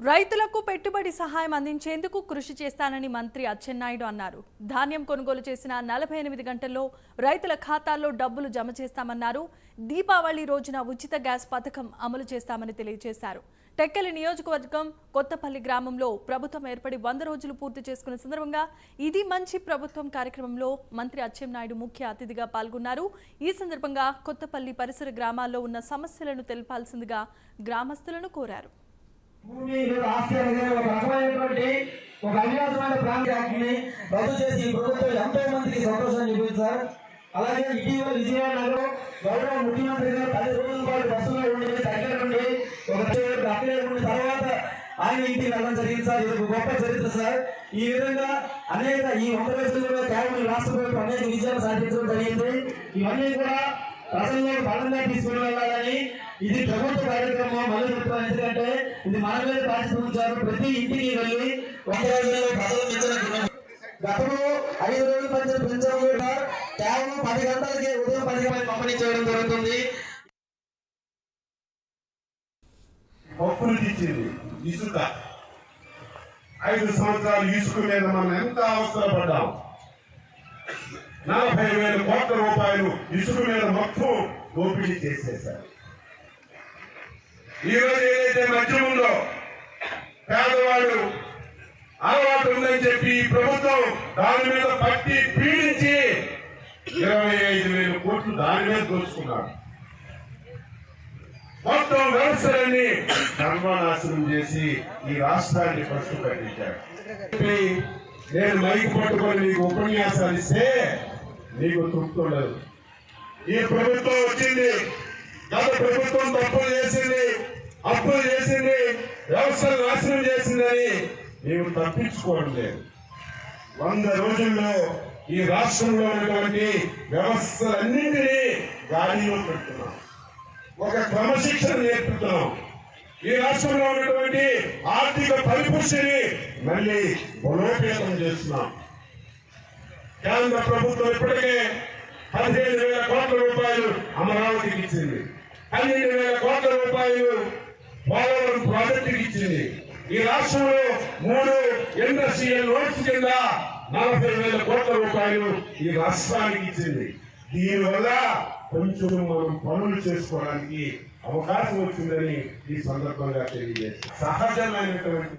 రైతులకు పెట్టుబడి సహాయం అందించేందుకు కృషి చేస్తానని మంత్రి అచ్చెన్నాయుడు అన్నారు. ధాన్యం కొనుగోలు చేసిన 48 గంటల్లో రైతుల ఖాతాల్లో డబ్బులు జమ చేస్తామన్నారు. దీపావళి రోజున ఉచిత గ్యాస్ పథకం అమలు చేస్తామని తెలియజేశారు. టెక్కలి నియోజకవర్గం కొత్తపల్లి గ్రామంలో ప్రభుత్వం ఏర్పడి 100 రోజులు పూర్తి చేసుకున్న సందర్భంగా ఇది మంచి ప్రభుత్వం కార్యక్రమంలో మంత్రి అచ్చెన్నాయుడు ముఖ్య అతిథిగా పాల్గొన్నారు. ఈ సందర్భంగా కొత్తపల్లి పరిసర గ్రామాల్లో ఉన్న సమస్యలను తెలపాల్సిందిగా గ్రామస్తులను కోరారు. భూమి ఒక రకమైనటువంటి ఒక అన్యాసమైన ప్రాంతాన్ని రద్దు చేసి ప్రభుత్వం ఎంతో మందికి సంతోషాన్ని చూపించారు. అలాగే ఇటీవల విజయనగరంలో గౌరవ ముఖ్యమంత్రి గారు 10 రోజుల పాటు బస్సులో ఉండి దగ్గర నుండి అక్కడే ఉండి తర్వాత ఆయన ఇంటికి వెళ్ళడం జరిగింది సార్. ఇది గొప్ప చరిత్ర సార్. ఈ విధంగా అనేక ఈ 100 రోజుల్లో కేవలం రాష్ట్ర ప్రభుత్వం అనేక విజయాలు సాధించడం జరిగింది. ఇవన్నీ కూడా ప్రజల్లో బలంగా తీసుకుని వెళ్ళాలని ఇది ప్రభుత్వ కార్యక్రమం మళ్ళీ చెప్తాను. ఎందుకంటే ఇది మన మీద బాధ్యత ఉంచారు. ప్రతి ఇంటికి వెళ్ళి 100 రోజుల్లో ప్రజలు గతంలో 5 రోజులు పెంచడం కూడా కేవలం 10 గంటలకి ఉదయం 10 గంటలకు పంపిణీ చేయడం జరుగుతుంది. అప్పులు ఇచ్చింది ఇసుక 5 సంవత్సరాలు ఇసుక మీద మనం ఎంత అవసరపడ్డాం. 40,000 కోట్ల రూపాయలు ఇసుక మీద మొత్తం దోపిడీ చేసేశారు. ఈరోజు ఏదైతే మద్యం ఉందో పేదవాడు అలవాటు ఉందని చెప్పి ప్రభుత్వం దాని మీద పట్టి పీడించి 25,000 కోట్లు దాని మీద దోచుకున్నాడు. మొత్తం వ్యవస్థలన్నీ సర్వనాశనం చేసి ఈ రాష్ట్రాన్ని ఫస్ట్ కట్టించాడు. నేను మైకు పట్టుకొని నీకు ఉపన్యాసాలు ఇస్తే నీకు తృప్తి ఉండదు. ఈ ప్రభుత్వం వచ్చింది, గత ప్రభుత్వం తప్పులు చేసింది, అప్పులు చేసింది, వ్యవస్థలు నాశనం చేసిందని నీవు తప్పించుకోవడం లేదు. 100 రోజుల్లో ఈ రాష్ట్రంలో ఉన్నటువంటి వ్యవస్థలన్నింటినీ గాడిలో పెడుతున్నాం. ఒక క్రమశిక్షణ నేర్పుతున్నాం. ఈ రాష్ట్రంలో ఉన్నటువంటి ఆర్థిక పరిపుష్టిని మళ్ళీ బలోపేతం చేస్తున్నాం. కేంద్ర ప్రభుత్వం ఇప్పటికే 15,000 కోట్ల రూపాయలు అమరావతికి ఇచ్చింది, 12,000 కోట్ల రూపాయలు పోలవరం ప్రాజెక్టుకి ఇచ్చింది. ఈ రాష్ట్రంలో 3 ఇండస్ట్రియల్ లోన్స్ కింద 40,000 కోట్ల రూపాయలు ఈ రాష్ట్రానికి ఇచ్చింది. దీనివల్ల కొంచెం మనం పనులు చేసుకోవడానికి అవకాశం వచ్చిందని ఈ సందర్భంగా తెలియజేస్తాం. సహజమైనటువంటి